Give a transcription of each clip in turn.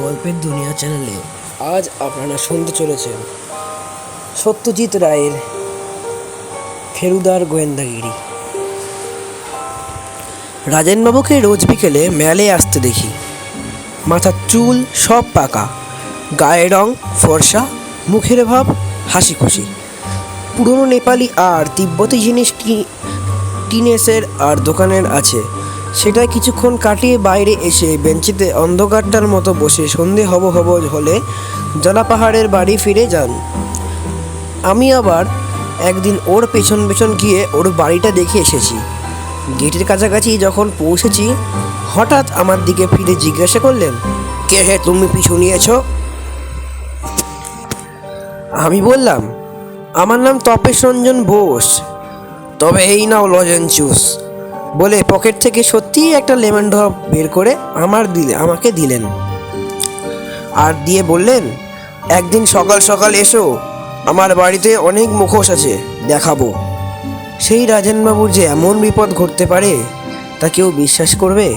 গল্পের দুনিয়া চ্যানেলে আজ আপনারা শুনতে চলেছেন সত্যজিৎ রায়ের ফেলুদার গোয়েন্দাগিরি। রাজেনবাবুকে রোজ বিকেলে মেলে আসতে দেখি। মাথার চুল সব পাকা, গায়ের রং ফর্সা, মুখের ভাব হাসি খুশি। পুরনো নেপালি আর তিব্বতী জিনিস টিনেসের আর দোকানের আছে, সেটা কিছুক্ষণ কাটিয়ে বাইরে এসে বেঞ্চিতে অন্ধকারটার মতো বসে সন্ধে হব হলে জলাপাহাড়ের বাড়ি ফিরে যান। আমি আবার একদিন ওর পেছন পেছন গিয়ে ওর বাড়িটা দেখে এসেছি। গেটের কাছাকাছি যখন পৌঁছেছি, হঠাৎ আমার দিকে ফিরে জিজ্ঞাসা করলেন, কে হে তুমি পিছু নিয়েছ? আমি বললাম, আমার নাম তপেশ রঞ্জন বোস। তবে এই নাও লজেন্সুস বলে পকেট থেকে সত্যিই একটা লেমন ড্রপ বের করে আমাকে দিলেন, আর দিয়ে বললেন, একদিন সকাল সকাল এসো, আমার বাড়িতে অনেক মুখোশ আছে, দেখাবো। সেই রাজেনবাবুর যে এমন বিপদ ঘটতে পারে তা কেউ বিশ্বাস করবে?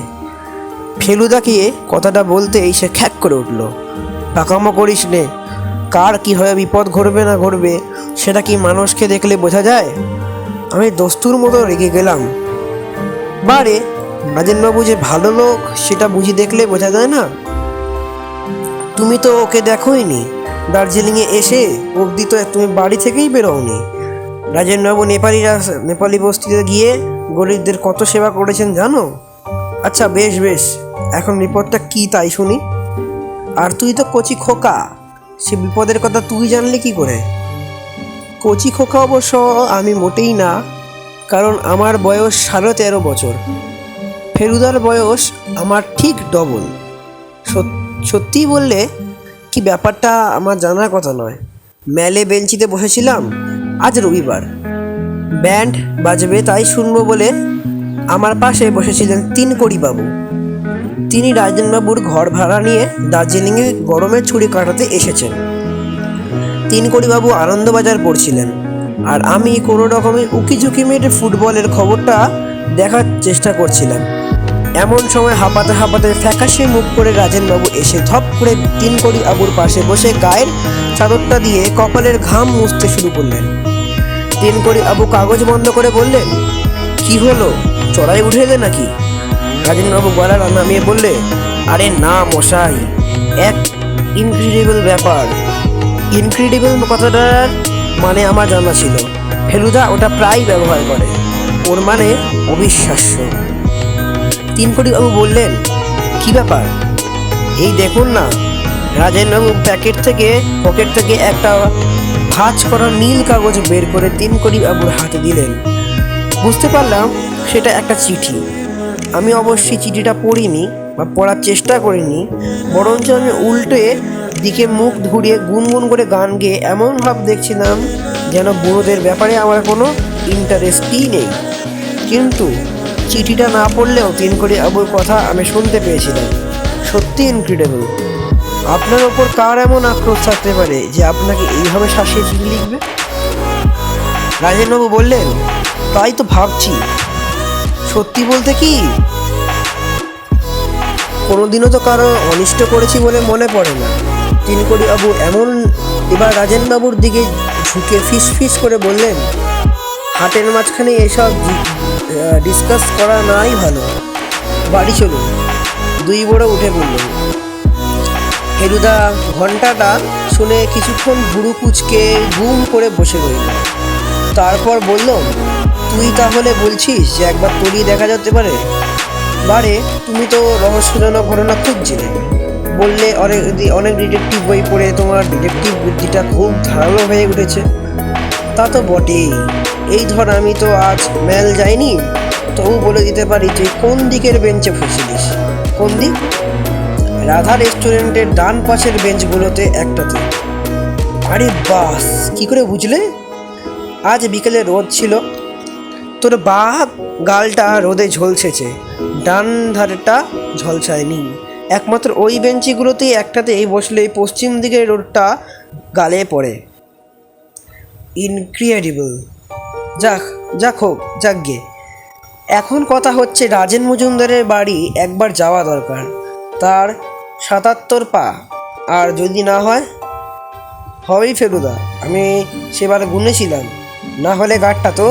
ফেলুদাকে কথাটা বলতেই সে খ্যাক করে উঠল। পাকামো করিস নে, কার কীভাবে বিপদ ঘটবে না ঘটবে সেটা কি মানুষকে দেখলে বোঝা যায়? আমি দস্তুর মতো রেগে গেলাম। বারে, রাজেনবাবু যে ভালো লোক সেটা বুঝি দেখলে বোঝা যায় না? তুমি তো ওকে দেখোইনি, দার্জিলিংয়ে এসে অবধি তো তুমি বাড়ি থেকেই বেরোওনি। রাজেনবাবু নেপালি বস্তিতে গিয়ে গরিবদের কত সেবা করেছেন জানো? আচ্ছা বেশ বেশ, এখন বিপদটা কি তাই শুনি। আর তুই তো কচি খোকা, সে বিপদের কথা তুই জানলে কি করে? কচি খোকা অবশ্য আমি মোটেই না, কারণ আমার বয়স 13.5 বছর। ফেলুদার বয়স আমার ঠিক ডবল। সত্যিই বললে কি ব্যাপারটা আমার জানার কথা নয়। মেলে বেঞ্চিতে বসেছিলাম, আজ রবিবার, ব্যান্ড বাজবে তাই শুনবো বলে আমার পাশে বসেছিলেন তিনকড়িবাবু। তিনি রাজেনবাবুর ঘর ভাড়া নিয়ে দার্জিলিংয়ে গরমের ছুটি কাটাতে এসেছেন। তিনকড়িবাবু আনন্দবাজার পড়ছিলেন, আর আমি কোনো রকমের উকিঝুঁকি মেরে ফুটবলের খবরটা দেখার চেষ্টা করছিলাম। এমন সময় হাঁপাতে হাঁপাতে ফ্যাকাশে মুখ করে রাজেনবাবু এসে ধপ করে তিনকড়িবাবুর পাশে বসে গায়ের চাদরটা দিয়ে কপালের ঘাম মুছতে শুরু করলেন। তিনকড়িবাবু কাগজ বন্ধ করে বললেন, কি হলো, চড়াই উঠে এলে নাকি? রাজেনবাবু গলা নামিয়ে বললে, আরে না মশাই, এক ইনক্রেডিবল ব্যাপার। ইনক্রেডিবল কথাটার মানে আমার জানা ছিল, ফেলুদা ওটা প্রায় ব্যবহার করে, ওর মানে অবিশ্বাস্য। তিনকড়িবাবু বললেন, কি ব্যাপার? এই দেখুন না। রাজেনবাবু পকেট থেকে একটা ভাঁজ করা নীল কাগজ বের করে তিনকড়িবাবুর হাতে দিলেন। বুঝতে পারলাম সেটা একটা চিঠি। আমি অবশ্যই চিঠিটা পড়িনি বা পড়ার চেষ্টা করিনি, বরঞ্চ আমি উল্টে দিকে মুখ ঘুরিয়ে গুনগুন করে গান গেয়ে এমন ভাব দেখছিলাম যেন বুড়োদের ব্যাপারে আমার কোনো ইন্টারেস্টই নেই। কিন্তু চিঠিটা না পড়লেও তিনকড়িবাবুর কথা আমি শুনতে পেয়েছিলাম। সত্যি ইনক্রেডিবল। আপনার ওপর কার এমন আক্রোশ থাকতে পারে যে আপনাকে এইভাবে শাসিয়ে চিঠি লিখবে? রাজেনবাবু বললেন, তাই তো ভাবছি। সত্যি বলতে কি, কোনোদিনও তো কারো অনিষ্ট করেছি বলে মনে পড়ে না। তিনকড়িবাবু এবার রাজেনবাবুর দিকে ঝুঁকে ফিস করে বললেন, হাটের মাঝখানে এসব ডিসকাস করা নাই ভালো, বাড়ি চলুন। দুই বড় উঠে পড়লেন। ফেলুদা ঘন্টাটা শুনে কিছুক্ষণ ভুরু কুচকে গুম করে বসে রইল। তারপর বলল, তুই তাহলে বলছিস যে একবার তলিয়ে দেখা যেতে পারে? বারে, তুমি তো রহস্যজনক ঘটনা খুঁজছিলে, বললে অনেক ডিটেকটিভ বই পড়ে তোমার ডিটেকটিভ বুদ্ধিটা খুব ধারালো হয়ে উঠেছে। তা তো বটেই। এই ধর, আমি তো আজ মেল যাইনি, তবু বলে দিতে পারি যে কোন দিকের বেঞ্চে বসেছিলিস। কোন দিক? রাধা রেস্টুরেন্টের ডান পাশের বেঞ্চগুলোতে একটাতে। আরে বাস, কি করে বুঝলে? আজ বিকেলে রোদ ছিল, তোর গালটা রোদে ঝলসেছে, ডান ধারেটা ঝলসায়নি। একমাত্র ওই বেঞ্চিগুলোতেই একটাতেই বসলে পশ্চিম দিকের রোদটা গালে পড়ে। ইনক্রেডিবল। যাক গে। এখন কথা হচ্ছে রাজেন মজুমদারের বাড়ি একবার যাওয়া দরকার। তার 77 পা। আর যদি না হয়? হবেই ফেলুদা, আমি সেবার গুনেছিলাম। না হলে গাঁটটা তো।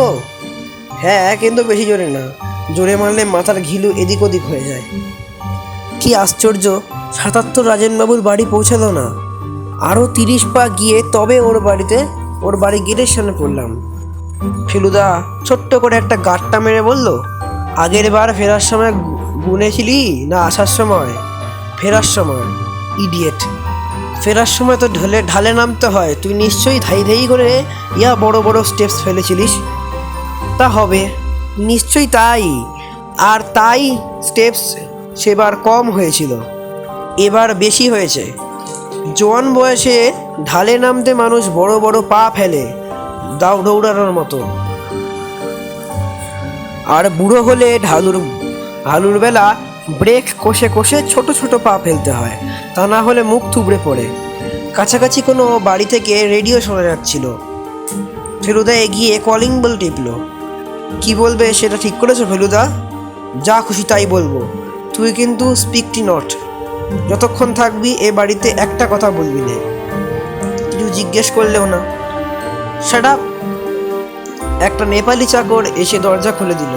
হ্যাঁ, কিন্তু বেশি জোরে না, জোরে মারলে মাথার ঘিলু এদিক ওদিক হয়ে যায়। কি আশ্চর্য, 77 রাজেনবাবুর বাড়ি পৌঁছালো না। আরও 30 পা গিয়ে তবে ওর বাড়ি গেটের সামনে পড়লাম। ফেলুদা ছোট্ট করে একটা গাঁটটা মেরে বলল, আগের বার ফেরার সময় গুনেছিলি না আসার সময়? ফেরার সময়। ইডিয়েট, ফেরার সময় তো ঢালে নামতে হয়, তুই নিশ্চয়ই ধাই ধাই করে বড় বড় স্টেপস ফেলেছিলিস। তা হবে, নিশ্চয়ই তাই। আর তাই স্টেপস সেবার কম হয়েছিল, এবার বেশি হয়েছে। জোয়ান বয়সে ঢালে নামতে মানুষ বড় বড় পা ফেলে, দৌড়ানোর মতো। আর বুড়ো হলে ঢালুর বেলা ব্রেক কষে কষে ছোট ছোট পা ফেলতে হয়, তা না হলে মুখ থুবড়ে পড়ে। কাছাকাছি কোনো বাড়ি থেকে রেডিও শোনা যাচ্ছিল। ফেলুদা এগিয়ে কলিং বেল টিপল। কি বলবে সেটা ঠিক করেছো ফেলুদা? যা খুশি তাই বলবো, তুই কিন্তু স্পিকটি নট। যতক্ষণ থাকবি এ বাড়িতে একটা কথা বলবি না, কিছু জিজ্ঞেস করলেও না। Shut up. একটা নেপালি চাকর এসে দরজা খুলে দিল।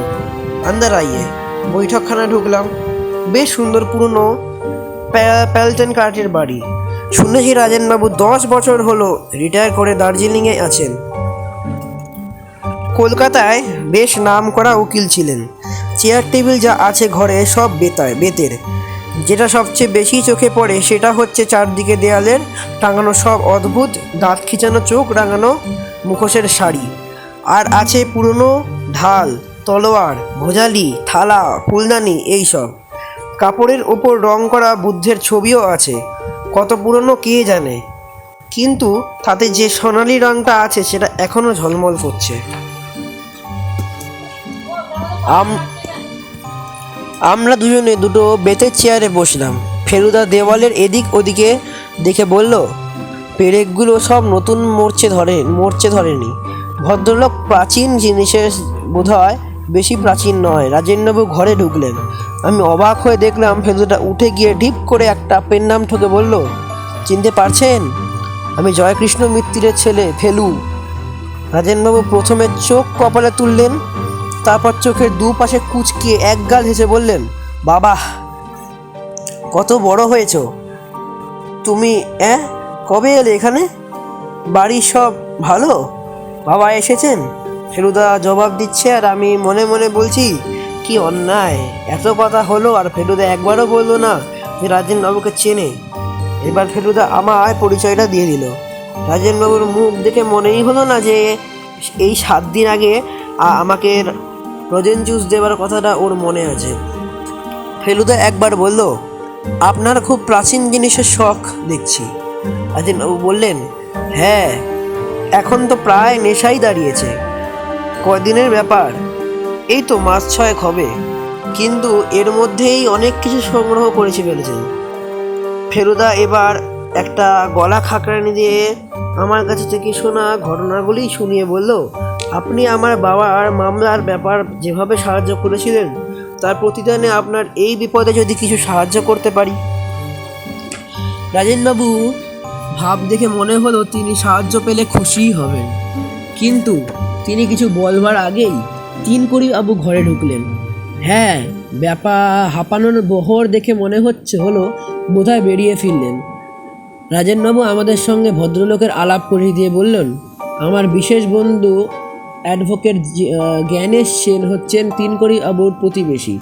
আন্দার আইয়ে। বৈঠকখানা ঢুকলাম। বেশ সুন্দর পুরনো প্যালটেন কার্টের বাড়ি। শুনেছি রাজেনবাবু 10 বছর হলো রিটায়ার করে দার্জিলিংয়ে আছেন। কলকাতায় বেশ নাম করা উকিল ছিলেন। চেয়ার টেবিল যা আছে ঘরে সব বেতের। যেটা সবচেয়ে বেশি চোখে পড়ে সেটা হচ্ছে চারদিকে দেয়ালের টাঙানো সব অদ্ভুত দাঁত খিচানো চোখ রাঙানো মুখোশের শাড়ি। আর আছে পুরনো ঢাল, তলোয়ার, ভোজালি, থালা, ফুলদানি, এইসব। কাপড়ের ওপর রং করা বুদ্ধের ছবিও আছে। কত পুরনো কে জানে, কিন্তু তাতে যে সোনালি রংটা আছে সেটা এখনো ঝলমল করছে। আমরা দুজনে দুটো বেতের চেয়ারে বসলাম। ফেলুদা দেওয়ালের এদিক ওদিকে দেখে বলল, পেরেকগুলো সব নতুন মরচে ধরেনি। ভদ্রলোক প্রাচীন জিনিসের বোধহয় বেশি প্রাচীন নয়। রাজেনবাবু ঘরে ঢুকলেন। আমি অবাক হয়ে দেখলাম ফেলুদা উঠে গিয়ে ঢিপ করে একটা পেন নাম ঠকে বলল, চিনতে পারছেন? আমি জয়কৃষ্ণ মিত্তিরের ছেলে, ফেলু। রাজেনবাবু প্রথমে চোখ কপালে তুললেন, তারপর চোখের দুপাশে কুঁচকিয়ে একগাল হেসে বললেন, বাবা কত বড় হয়েছ তুমি। কবে এলে এখানে? বাড়ি সব ভালো? বাবা এসেছেন? ফেলুদা জবাব দিচ্ছে আর আমি মনে মনে বলছি, কি অন্যায়, এত কথা হলো আর ফেলুদা একবারও বললো না যে রাজেনবাবুকে চেনে। এবার ফেলুদা আমায় পরিচয়টা দিয়ে দিল। রাজেনবাবুর মুখ দেখে মনেই হলো না যে এই 7 দিন আগে আমাকে লজেন জুস দেওয়ার কথাটা ওর মনে আছে। ফেলুদা একবার বলল, আপনার খুব প্রাচীন জিনিসের শখ দেখছি। রাজেনবাবু বললেন, হ্যাঁ, এখন তো প্রায় নেশাই দাঁড়িয়েছে। কদিনের ব্যাপার, এই তো মাস 6 হবে, কিন্তু এর মধ্যেই অনেক কিছু সংগ্রহ করেছি ফেলেছেন। ফেলুদা এবার একটা গলা খাকরানি দিয়ে আমার কাছে থেকে শোনা ঘটনাগুলি শুনিয়ে বলল, আপনি আমার বাবার মামলার ব্যাপার যেভাবে সাহায্য করেছিলেন, তার প্রতিদানে আপনার এই বিপদে যদি কিছু সাহায্য করতে পারি। রাজেনবাবু ভাব দেখে মনে হলো তিনি সাহায্য পেলে খুশিই হবেন, কিন্তু তিনি কিছু বলবার আগেই 3 বাবু ঘরে ঢুকলেন। হ্যাঁ, হাঁপানোর বহর দেখে মনে হলো বোধহয় বেরিয়ে ফিরলেন। রাজেনবাবু আমাদের সঙ্গে ভদ্রলোকের আলাপ করিয়ে দিয়ে বললেন, আমার বিশেষ বন্ধু অ্যাডভোকেট জ্ঞানেশ সেন হচ্ছেন 3 বাবুর প্রতিবেশী।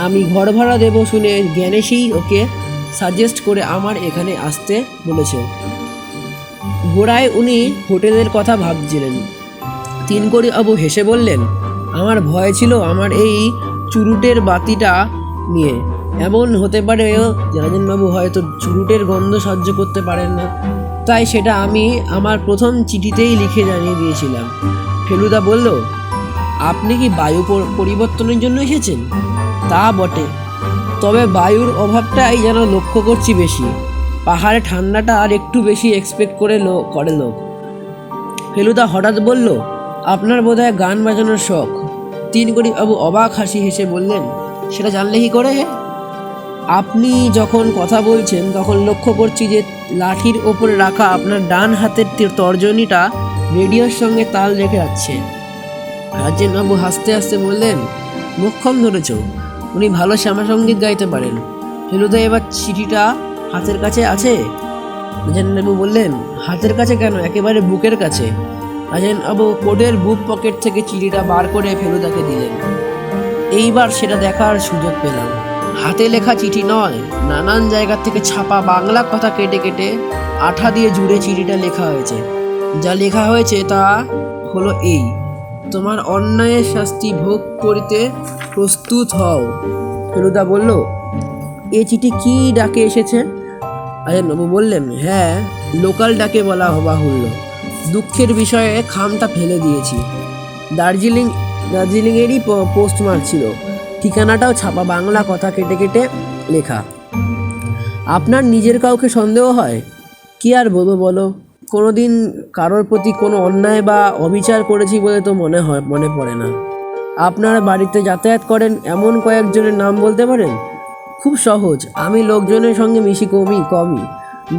আমি ঘর ভাড়া দেবো শুনে জ্ঞানেশই ওকে সাজেস্ট করে আমার এখানে আসতে বলেছে। গোড়ায় উনি হোটেলের কথা ভাবছিলেন। 3 বাবু হেসে বললেন, আমার ভয় ছিল আমার এই চুরুটের বাতিটা নিয়ে। এমন হতে পারে রাজেনবাবু হয়তো চুরুটের গন্ধ সহ্য করতে পারেন না, তাই সেটা আমি আমার প্রথম চিঠিতেই লিখে জানিয়ে দিয়েছিলাম। ফেলুদা বলল, আপনি কি বায়ু পরিবর্তনের জন্য এসেছেন? তা বটে, তবে বায়ুর অভাবটাই যেন লক্ষ্য করছি বেশি। পাহাড়ে ঠান্ডাটা আর একটু বেশি এক্সপেক্ট করে লোক। ফেলুদা হঠাৎ বলল, আপনার বোধহয় গান বাজানোর শখ। 3 বাবু অবাক হাসি হেসে বললেন, সেটা জানলে কি করে? আপনি যখন কথা বলছেন তখন লক্ষ্য করছি যে লাঠির ওপরে রাখা আপনার ডান হাতের তর্জনীটা রেডিওর সঙ্গে তাল রেখে যাচ্ছে। রাজেনবাবু হাসতে হাসতে বললেন, মোক্ষম ধরেছ, উনি ভালো শ্যামাসঙ্গীত গাইতে পারেন। ফেলুদা এবার চিঠিটা হাতের কাছে আছে? রাজেনবাবু বললেন, হাতের কাছে কেন, একেবারে বুকের কাছে। রাজেনবাবু কোটের বুক পকেট থেকে চিঠিটা বার করে ফেলুদাকে দিলেন। এইবার সেটা দেখার সুযোগ পেলাম। হাতে লেখা চিঠি নয়, নানান জায়গা থেকে ছাপা বাংলা কথা কেটে কেটে আঠা দিয়ে জুড়ে চিঠিটা লেখা হয়েছে। যা লেখা হয়েছে তা হলো এই: তোমার অন্যায়ের শাস্তি ভোগ করিতে প্রস্তুত হও। ফেলুদা বলল, এ চিঠি কি ডাকে এসেছে? রাজেনবাবু বললেন, হ্যাঁ, লোকাল ডাকে বলা বাহুল্য। দুঃখের বিষয়ে খামটা ফেলে দিয়েছি। দার্জিলিংয়েরই পোস্টমার্ক ছিল, ঠিকানাটাও ছাপা বাংলা কথা কেটে কেটে লেখা। আপনার নিজের কাউকে সন্দেহ হয়? কি আর বলবো বলো, কোনোদিন কারোর প্রতি কোনো অন্যায় বা অবিচার করেছি বলে তো মনে পড়ে না। আপনারা বাড়িতে যাতায়াত করেন এমন কয়েকজনের নাম বলতে পারেন? খুব সহজ, আমি লোকজনের সঙ্গে মিশি কমই।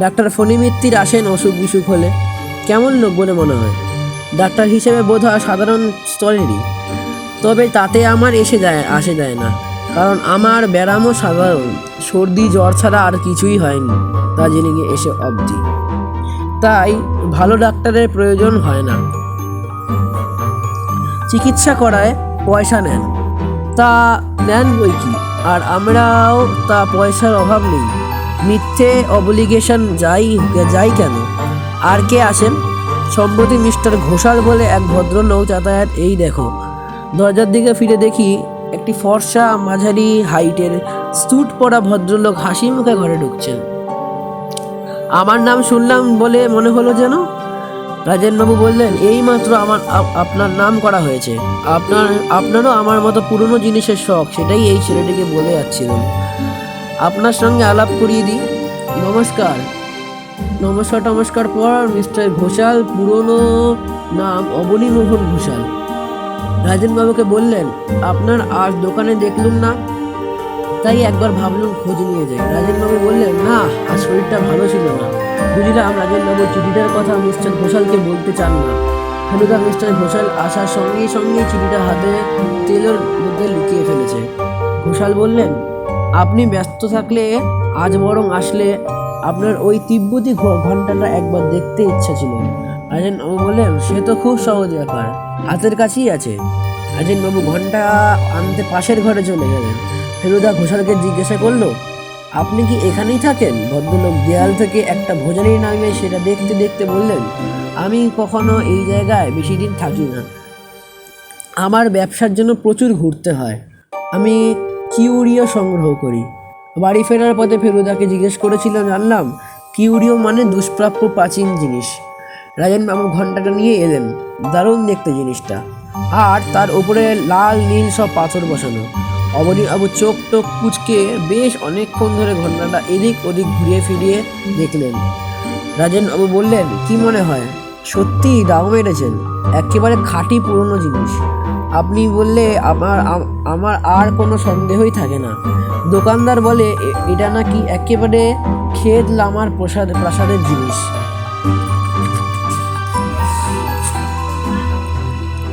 ডাক্তার ফণি মিত্তির আসেন অসুখ বিসুখ হলে। কেমন লোক বলে মনে হয়? ডাক্তার হিসেবে বোধ হয় সাধারণ স্তরেরই, তবে তাতে আমার আসে যায় না, কারণ আমার ব্যারামও সাধারণ। সর্দি জ্বর ছাড়া আর কিছুই হয়নি দার্জিলিংয়ে এসে অবধি, তাই ভালো ডাক্তারের প্রয়োজন হয় না। চিকিৎসা করায় পয়সা নেন, তা নেন বই কি, আর আমরাও তা পয়সার অভাব নেই। মিথ্যে অবলিগেশন যাই কেন। আর কে আসেন? সম্প্রতি মিস্টার ঘোষাল বলে এক ভদ্রলোক যাতায়াত। এই দেখো। দরজার দিকে ফিরে দেখি একটি ফর্সা মাঝারি হাইটের স্যুট পরা ভদ্রলোক হাসি মুখে ঘরে ঢুকছেন। আমার নাম শুনলাম বলে মনে হলো যেন। রাজেনবাবু বললেন, এইমাত্র আপনার নাম করা হয়েছে। আপনারও আমার মতো পুরনো জিনিসের শখ, সেটাই এই ছেলেটিকে বলে যাচ্ছিলাম। আপনার সঙ্গে আলাপ করিয়ে দিই। নমস্কার পর মিস্টার ঘোষাল, পুরনো নাম অবনীমোহন ঘোষাল। রাজেনবাবুকে বললেন, আপনার আজ দোকানে দেখলুম না, তাই একবার ভাবলুম খোঁজ নিয়ে যাই। রাজেনবাবু বললেন, না, আজ শরীরটা ভালো ছিল না। বুঝলাম রাজেনবাবু চিঠিটার কথা মিস্টার ঘোষালকে বলতে চান না। ফেলুদা মিস্টার ঘোষাল আসার সঙ্গে চিঠিটা হাতে তেলের মধ্যে লুকিয়ে ফেলেছে। ঘোষাল বললেন, আপনি ব্যস্ত থাকলে আজ বরং আসলে আপনার ওই তিব্বতী ঘণ্টাটা একবার দেখতে ইচ্ছা ছিল। রাজেনবাবু বললেন, সে তো খুব সহজ ব্যাপার, হাতের কাছেই আছে। রাজেনবাবু ঘণ্টা আনতে পাশের ঘরে চলে গেলেন। ফেলুদা ঘোষালকে জিজ্ঞাসা করলো, আপনি কি এখানেই থাকেন? ভদ্রলোক দেয়াল থেকে একটা ভোজনী নামিয়ে সেটা দেখতে দেখতে বললেন, আমি কখনো এই জায়গায় বেশি দিন থাকি না। আমার ব্যবসার জন্য প্রচুর ঘুরতে হয়। আমি কিউরিও সংগ্রহ করি। বাড়ি ফেরার পথে ফেলুদাকে জিজ্ঞেস করেছিলাম, জানলাম কিউরিও মানে দুষ্প্রাপ্য প্রাচীন জিনিস। রাজেনবাবু ঘণ্টাটা নিয়ে এলেন। দারুণ দেখতে জিনিসটা, আর তার উপরে লাল নীল সব পাথর বসানো। অবনীবাবু চোখ টোক কুচকে বেশ অনেকক্ষণ ধরে ঘণ্টাটা এদিক ওদিক ঘুরিয়ে ফিরিয়ে দেখলেন। রাজেনবাবু বললেন, কি মনে হয়? সত্যি দাম মেরেছেন, একেবারে খাঁটি পুরনো জিনিস। আপনি বললে আমার আর কোনো সন্দেহই থাকে না। দোকানদার বলে এটা নাকি একেবারে খেদ লামার প্রাসাদের জিনিস।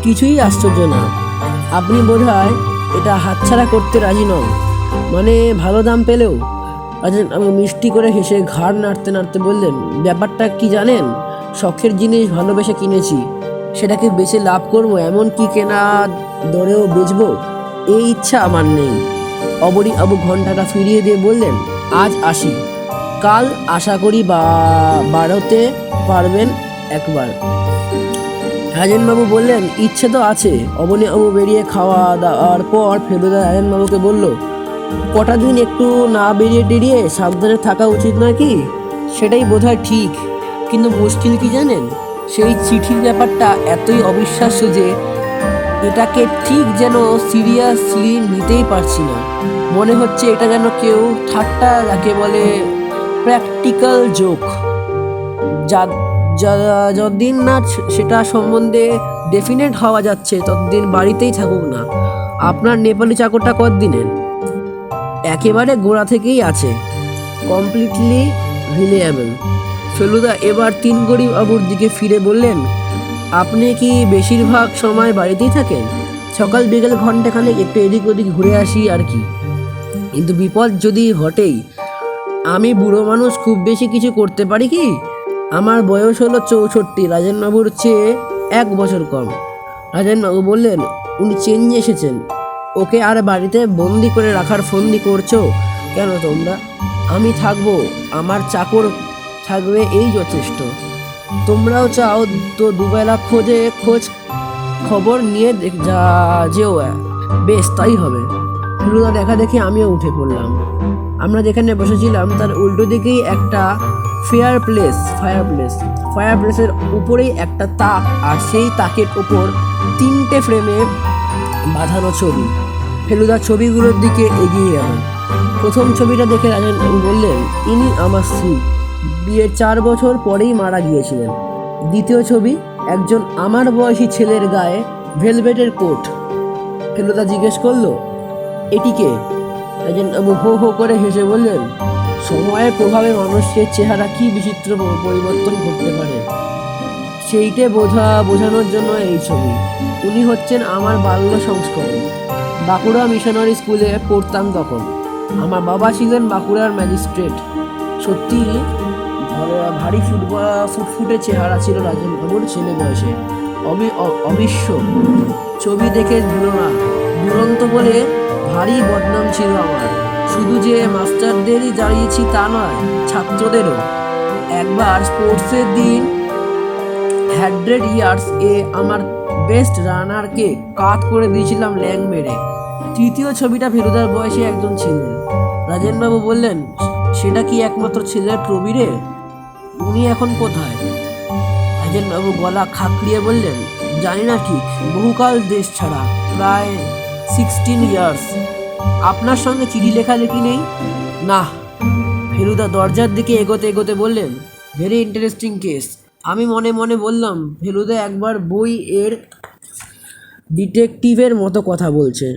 কিছুই আশ্চর্য না। আপনি বোধহয় এটা হাতছাড়া করতে রাজি নন, মানে ভালো দাম পেলেও। আমি মিষ্টি করে হেসে ঘাড় নাড়তে নাড়তে বললেন, ব্যাপারটা কি জানেন, শখের জিনিস ভালোবেসে কিনেছি, সেটাকে বেচে লাভ করবো, এমন কি কেনা দরেও বেচবো, এই ইচ্ছা আমার নেই। অবনীবাবু ঘণ্টাটা ফিরিয়ে দিয়ে বললেন, আজ আসি, কাল আশা করি বাড়াতে পারবেন একবার। রাজেনবাবু বললেন, ইচ্ছে তো আছে। অবনীবাবু বেরিয়ে খাওয়া দাওয়ার পর ফেলুদা রাজেনবাবুকে বলল, কটা দিন একটু না বেরিয়ে সাবধানে থাকা উচিত নয় কি? সেটাই বোধহয় ঠিক, কিন্তু মুশকিল কি জানেন, সেই চিঠির ব্যাপারটা এতই অবিশ্বাস্য যে এটাকে ঠিক যেন সিরিয়াসলি নিতেই পারছি না। মনে হচ্ছে এটা যেন কেউ ঠাট্টা, যাকে বলে প্র্যাকটিক্যাল জোক। যতদিন না সেটা সম্বন্ধে ডেফিনেট হওয়া যাচ্ছে ততদিন বাড়িতেই থাকুক না। আপনার নেপালি চাকরটা কতদিনের? একেবারে গোড়া থেকেই আছে, কমপ্লিটলি রিলায়েবল। ফেলুদা এবার তিন গরিব বাবুর দিকে ফিরে বললেন, আপনি কি বেশিরভাগ সময় বাড়িতেই থাকেন? সকাল বিকেল ঘন্টাখানেক একটু এদিক ওদিক ঘুরে আসি আর কি, কিন্তু বিপদ যদি ঘটেই। আমি বুড়ো মানুষ, খুব বেশি কিছু করতে পারি কি? আমার বয়স হলো 64, রাজেনবাবুর চেয়ে 1 বছর কম। রাজেনবাবু বললেন, উনি চেঞ্জ এসেছেন, ওকে আর বাড়িতে বন্দি করে রাখার ফন্দি করছো কেন তোমরা? আমি থাকবো, আমার চাকর থাকবে, এই যথেষ্ট। তোমরাও চাও তো দুবেলা খোঁজ খবর নিয়ে যেও। বেশ, তাই হবে। ফেলুদা দেখা দেখে আমিও উঠে পড়লাম। আমরা যেখানে বসেছিলাম তার উল্টো দিকেই একটা ফায়ারপ্লেসের উপরেই একটা তাক, আর সেই তাকের উপর 3টে ফ্রেমে বাঁধানো ছবি। ফেলুদা ছবিগুলোর দিকে এগিয়ে গেল। প্রথম ছবিটা দেখে রাজেন বললেন, ইনি আমার স্ত্রী, বিয়ের 4 বছর পরেই মারা গিয়েছিলেন। দ্বিতীয় ছবি, একজন আমার বয়সী ছেলের গায়ে ভেলভেটের কোট। ফেলুদা জিজ্ঞেস করলো, এটিকে? রাজেনবাবু হো হো করে হেসে বললেন, সময়ের প্রভাবে মানুষের চেহারা কি বিচিত্র পরিবর্তন করতে পারে, সেইটে বোঝানোর জন্য এই ছবি। উনি হচ্ছেন আমার বাল্য সংস্করণ। বাঁকুড়া মিশনারি স্কুলে পড়তাম তখন। আমার বাবা ছিলেন বাঁকুড়ার ম্যাজিস্ট্রেট। সত্যি ভারী ফুটফুটে চেহারা ছিল রাজেনবাবুর ছেলে বয়সে, অবিশ্ব। ছবি দেখে দিল না, দুরন্ত বলে ভারী বদনাম ছিল আমার। শুধু যে মাস্টারদেরই দাঁড়িয়েছি তা নয়, ছাত্রদেরও। একবার স্পোর্টসের দিন 100 ইয়ার্স এ আমার বেস্ট রানারকে কাট করে দিয়েছিলাম ল্যাং মেরে। তৃতীয় ছবিটা ফেলুদার বয়সে একজন ছিলেন। রাজেনবাবু বললেন, সেটা কি একমাত্র ছেলের প্রবীরের? উনি এখন কোথায়? রাজেনবাবু গলা খাকড়িয়ে বললেন, জানি না ঠিক, বহুকাল দেশ ছাড়া, প্রায় 16 ইয়ার্স। আপনার সঙ্গে চিঠি লেখালেখি নেই? না। ফেলুদা দরজার দিকে এগোতে এগোতে বললেন, ভেরি ইন্টারেস্টিং কেস। আমি মনে মনে বললাম, ফেলুদা একবার বই এর ডিটেকটিভের মতো কথা বলছে।